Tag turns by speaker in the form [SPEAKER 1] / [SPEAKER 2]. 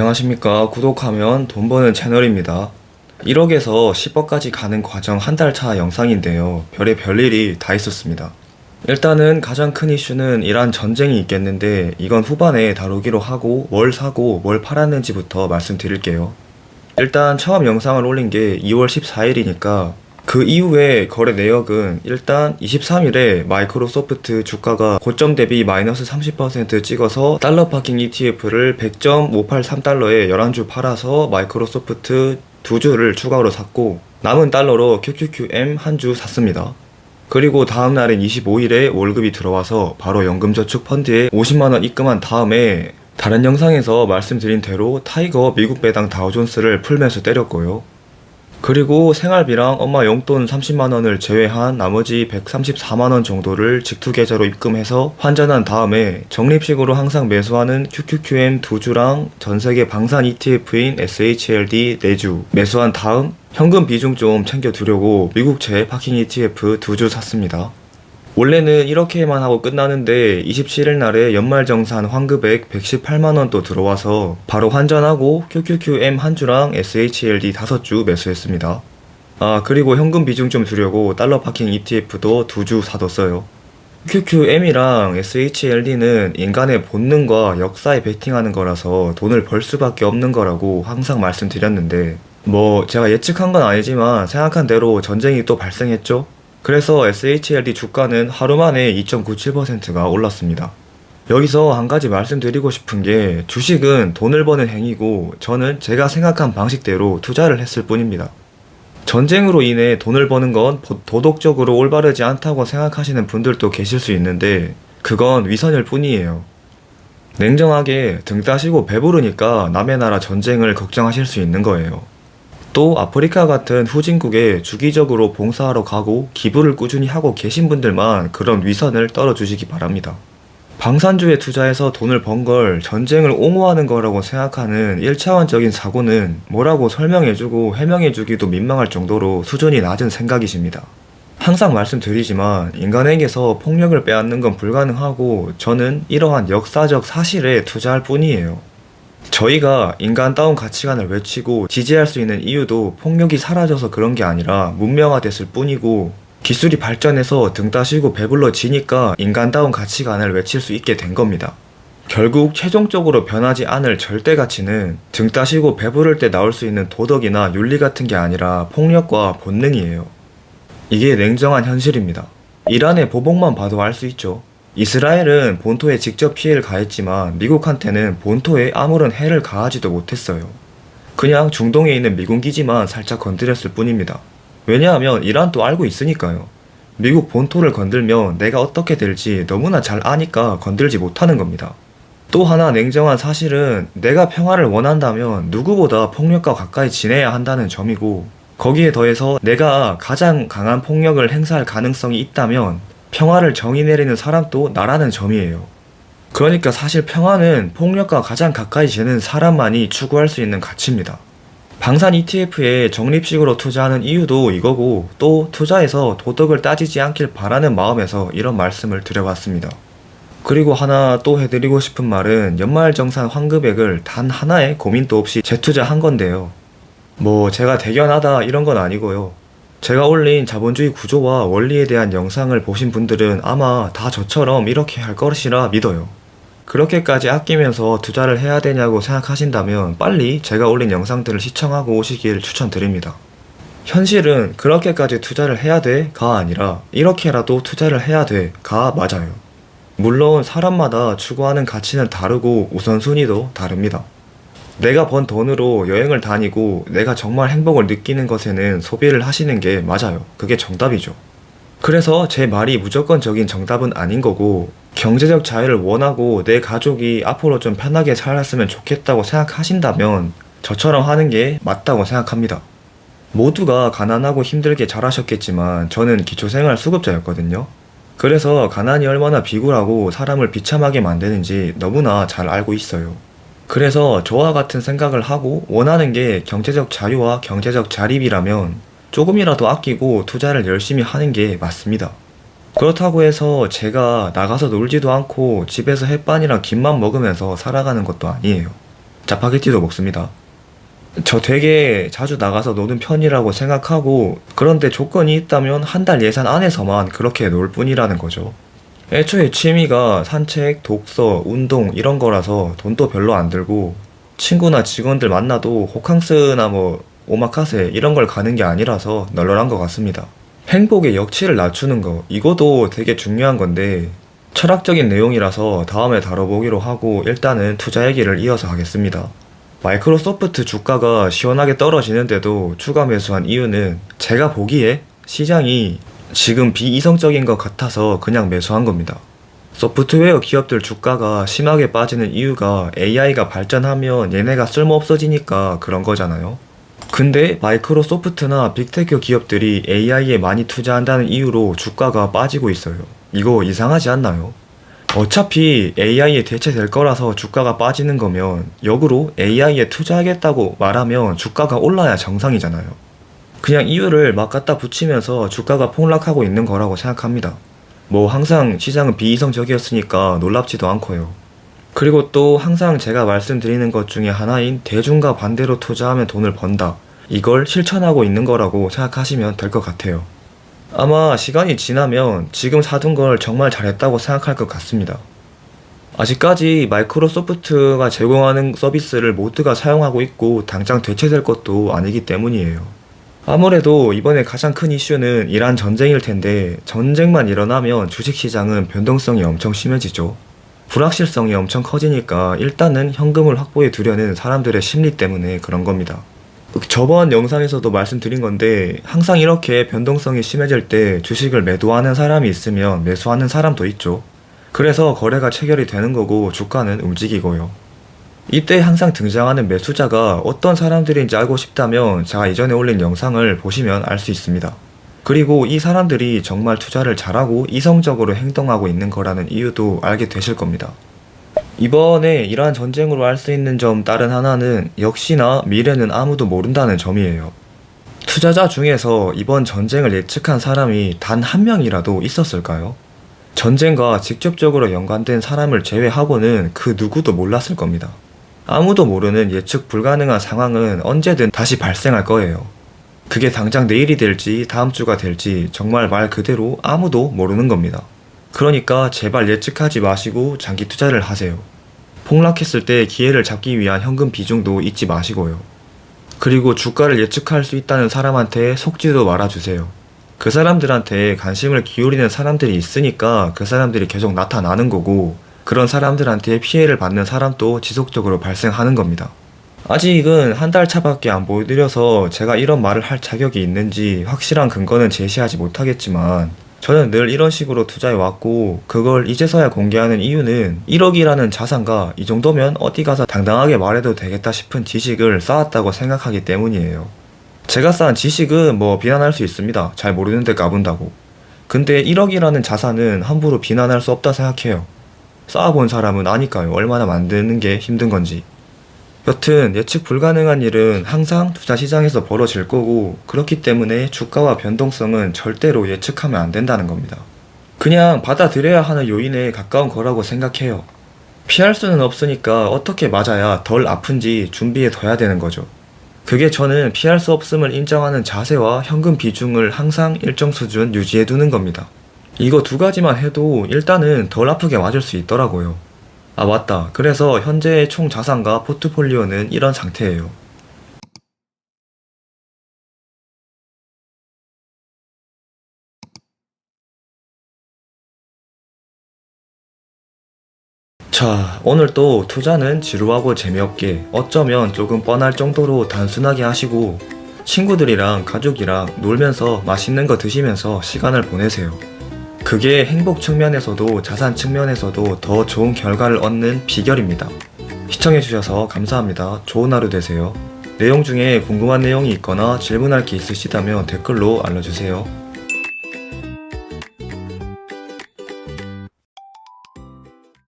[SPEAKER 1] 안녕하십니까. 구독하면 돈 버는 채널입니다. 1억에서 10억까지 가는 과정 한 달 차 영상인데요. 별일이 다 있었습니다. 일단은 가장 큰 이슈는 이란 전쟁이 있겠는데 이건 후반에 다루기로 하고 뭘 사고 뭘 팔았는지부터 말씀드릴게요. 일단 처음 영상을 올린 게 2월 14일이니까 그 이후에 거래 내역은 일단 23일에 마이크로소프트 주가가 고점 대비 마이너스 30% 찍어서 달러 파킹 ETF를 100.583달러에 11주 팔아서 마이크로소프트 2주를 추가로 샀고 남은 달러로 QQQM 한 주 샀습니다. 그리고 다음날인 25일에 월급이 들어와서 바로 연금저축펀드에 50만원 입금한 다음에 다른 영상에서 말씀드린 대로 타이거 미국 배당 다우존스를 풀매수 때렸고요. 그리고 생활비랑 엄마 용돈 30만원을 제외한 나머지 134만원 정도를 직투계좌로 입금해서 환전한 다음에 적립식으로 항상 매수하는 QQQM 2주랑 전세계 방산 ETF인 SHLD 4주 매수한 다음 현금 비중 좀 챙겨두려고 미국채 파킹 ETF 2주 샀습니다. 원래는 이렇게만 하고 끝나는데 27일 날에 연말정산 환급액 118만원 또 들어와서 바로 환전하고 QQQM 한 주랑 SHLD 5주 매수했습니다. 그리고 현금 비중 좀 두려고 달러 파킹 ETF도 2주 사뒀어요. QQM이랑 SHLD는 인간의 본능과 역사에 베팅하는 거라서 돈을 벌 수밖에 없는 거라고 항상 말씀드렸는데 제가 예측한 건 아니지만 생각한 대로 전쟁이 또 발생했죠? 그래서 SHLD 주가는 하루 만에 2.97%가 올랐습니다. 여기서 한 가지 말씀드리고 싶은 게 주식은 돈을 버는 행위고 저는 제가 생각한 방식대로 투자를 했을 뿐입니다. 전쟁으로 인해 돈을 버는 건 도덕적으로 올바르지 않다고 생각하시는 분들도 계실 수 있는데 그건 위선일 뿐이에요. 냉정하게 등 따시고 배부르니까 남의 나라 전쟁을 걱정하실 수 있는 거예요. 또 아프리카 같은 후진국에 주기적으로 봉사하러 가고 기부를 꾸준히 하고 계신 분들만 그런 위선을 떨어주시기 바랍니다. 방산주에 투자해서 돈을 번 걸 전쟁을 옹호하는 거라고 생각하는 1차원적인 사고는 뭐라고 설명해주고 해명해주기도 민망할 정도로 수준이 낮은 생각이십니다. 항상 말씀드리지만 인간에게서 폭력을 빼앗는 건 불가능하고 저는 이러한 역사적 사실에 투자할 뿐이에요. 저희가 인간다운 가치관을 외치고 지지할 수 있는 이유도 폭력이 사라져서 그런 게 아니라 문명화됐을 뿐이고 기술이 발전해서 등 따시고 배불러지니까 인간다운 가치관을 외칠 수 있게 된 겁니다. 결국 최종적으로 변하지 않을 절대 가치는 등 따시고 배부를 때 나올 수 있는 도덕이나 윤리 같은 게 아니라 폭력과 본능이에요. 이게 냉정한 현실입니다. 이란의 보복만 봐도 알 수 있죠. 이스라엘은 본토에 직접 피해를 가했지만 미국한테는 본토에 아무런 해를 가하지도 못했어요. 그냥 중동에 있는 미군 기지만 살짝 건드렸을 뿐입니다. 왜냐하면 이란도 알고 있으니까요. 미국 본토를 건들면 내가 어떻게 될지 너무나 잘 아니까 건들지 못하는 겁니다. 또 하나 냉정한 사실은 내가 평화를 원한다면 누구보다 폭력과 가까이 지내야 한다는 점이고 거기에 더해서 내가 가장 강한 폭력을 행사할 가능성이 있다면 평화를 정의 내리는 사람도 나라는 점이에요. 그러니까 사실 평화는 폭력과 가장 가까이 지내는 사람만이 추구할 수 있는 가치입니다. 방산 ETF에 적립식으로 투자하는 이유도 이거고 또 투자에서 도덕을 따지지 않길 바라는 마음에서 이런 말씀을 드려봤습니다. 그리고 하나 또 해드리고 싶은 말은 연말정산 환급액을 단 하나의 고민도 없이 재투자한 건데요. 제가 대견하다 이런 건 아니고요. 제가 올린 자본주의 구조와 원리에 대한 영상을 보신 분들은 아마 다 저처럼 이렇게 할 것이라 믿어요. 그렇게까지 아끼면서 투자를 해야 되냐고 생각하신다면 빨리 제가 올린 영상들을 시청하고 오시길 추천드립니다. 현실은 그렇게까지 투자를 해야 돼가 아니라 이렇게라도 투자를 해야 돼가 맞아요. 물론 사람마다 추구하는 가치는 다르고 우선순위도 다릅니다. 내가 번 돈으로 여행을 다니고 내가 정말 행복을 느끼는 것에는 소비를 하시는 게 맞아요. 그게 정답이죠. 그래서 제 말이 무조건적인 정답은 아닌 거고 경제적 자유를 원하고 내 가족이 앞으로 좀 편하게 살았으면 좋겠다고 생각하신다면 저처럼 하는 게 맞다고 생각합니다. 모두가 가난하고 힘들게 자라셨겠지만 저는 기초생활 수급자였거든요. 그래서 가난이 얼마나 비굴하고 사람을 비참하게 만드는지 너무나 잘 알고 있어요. 그래서 저와 같은 생각을 하고 원하는 게 경제적 자유와 경제적 자립이라면 조금이라도 아끼고 투자를 열심히 하는 게 맞습니다. 그렇다고 해서 제가 나가서 놀지도 않고 집에서 햇반이랑 김만 먹으면서 살아가는 것도 아니에요. 짜파게티도 먹습니다. 저 되게 자주 나가서 노는 편이라고 생각하고, 그런데 조건이 있다면 한 달 예산 안에서만 그렇게 놀 뿐이라는 거죠. 애초에 취미가 산책, 독서, 운동 이런 거라서 돈도 별로 안 들고, 친구나 직원들 만나도 호캉스나 뭐 오마카세 이런 걸 가는 게 아니라서 널널한 것 같습니다. 행복의 역치를 낮추는 거, 이것도 되게 중요한 건데 철학적인 내용이라서 다음에 다뤄보기로 하고, 일단은 투자 얘기를 이어서 하겠습니다. 마이크로소프트 주가가 시원하게 떨어지는데도 추가 매수한 이유는 제가 보기에 시장이 지금 비이성적인 것 같아서 그냥 매수한 겁니다. 소프트웨어 기업들 주가가 심하게 빠지는 이유가 AI가 발전하면 얘네가 쓸모없어지니까 그런 거잖아요. 근데 마이크로소프트나 빅테크 기업들이 AI에 많이 투자한다는 이유로 주가가 빠지고 있어요. 이거 이상하지 않나요? 어차피 AI에 대체될 거라서 주가가 빠지는 거면 역으로 AI에 투자하겠다고 말하면 주가가 올라야 정상이잖아요. 그냥 이유를 막 갖다 붙이면서 주가가 폭락하고 있는 거라고 생각합니다. 뭐 항상 시장은 비이성적이었으니까 놀랍지도 않고요. 그리고 또 항상 제가 말씀드리는 것 중에 하나인 대중과 반대로 투자하면 돈을 번다, 이걸 실천하고 있는 거라고 생각하시면 될 것 같아요. 아마 시간이 지나면 지금 사둔 걸 정말 잘했다고 생각할 것 같습니다. 아직까지 마이크로소프트가 제공하는 서비스를 모두가 사용하고 있고 당장 대체될 것도 아니기 때문이에요. 아무래도 이번에 가장 큰 이슈는 이란 전쟁일 텐데, 전쟁만 일어나면 주식시장은 변동성이 엄청 심해지죠. 불확실성이 엄청 커지니까 일단은 현금을 확보해 두려는 사람들의 심리 때문에 그런 겁니다. 저번 영상에서도 말씀드린 건데, 항상 이렇게 변동성이 심해질 때 주식을 매도하는 사람이 있으면 매수하는 사람도 있죠. 그래서 거래가 체결이 되는 거고 주가는 움직이고요. 이때 항상 등장하는 매수자가 어떤 사람들인지 알고 싶다면 제가 이전에 올린 영상을 보시면 알 수 있습니다. 그리고 이 사람들이 정말 투자를 잘하고 이성적으로 행동하고 있는 거라는 이유도 알게 되실 겁니다. 이번에 이러한 전쟁으로 알 수 있는 점 다른 하나는 역시나 미래는 아무도 모른다는 점이에요. 투자자 중에서 이번 전쟁을 예측한 사람이 단 한 명이라도 있었을까요? 전쟁과 직접적으로 연관된 사람을 제외하고는 그 누구도 몰랐을 겁니다. 아무도 모르는 예측 불가능한 상황은 언제든 다시 발생할 거예요. 그게 당장 내일이 될지 다음 주가 될지 정말 말 그대로 아무도 모르는 겁니다. 그러니까 제발 예측하지 마시고 장기 투자를 하세요. 폭락했을 때 기회를 잡기 위한 현금 비중도 잊지 마시고요. 그리고 주가를 예측할 수 있다는 사람한테 속지도 말아주세요. 그 사람들한테 관심을 기울이는 사람들이 있으니까 그 사람들이 계속 나타나는 거고, 그런 사람들한테 피해를 받는 사람도 지속적으로 발생하는 겁니다. 아직은 한 달 차밖에 안 보여드려서 제가 이런 말을 할 자격이 있는지 확실한 근거는 제시하지 못하겠지만, 저는 늘 이런 식으로 투자해왔고, 그걸 이제서야 공개하는 이유는 1억이라는 자산과 이 정도면 어디 가서 당당하게 말해도 되겠다 싶은 지식을 쌓았다고 생각하기 때문이에요. 제가 쌓은 지식은 뭐 비난할 수 있습니다. 잘 모르는데 까분다고. 근데 1억이라는 자산은 함부로 비난할 수 없다 생각해요. 쌓아본 사람은 아니까요. 얼마나 만드는 게 힘든 건지. 여튼 예측 불가능한 일은 항상 투자시장에서 벌어질 거고, 그렇기 때문에 주가와 변동성은 절대로 예측하면 안 된다는 겁니다. 그냥 받아들여야 하는 요인에 가까운 거라고 생각해요. 피할 수는 없으니까 어떻게 맞아야 덜 아픈지 준비해 둬야 되는 거죠. 그게 저는 피할 수 없음을 인정하는 자세와 현금 비중을 항상 일정 수준 유지해 두는 겁니다. 이거 두 가지만 해도 일단은 덜 아프게 맞을 수 있더라고요. 아 맞다. 그래서 현재의 총 자산과 포트폴리오는 이런 상태예요. 자, 오늘 또 투자는 지루하고 재미없게, 어쩌면 조금 뻔할 정도로 단순하게 하시고 친구들이랑 가족이랑 놀면서 맛있는 거 드시면서 시간을 보내세요. 그게 행복 측면에서도 자산 측면에서도 더 좋은 결과를 얻는 비결입니다. 시청해주셔서 감사합니다. 좋은 하루 되세요. 내용 중에 궁금한 내용이 있거나 질문할 게 있으시다면 댓글로 알려주세요.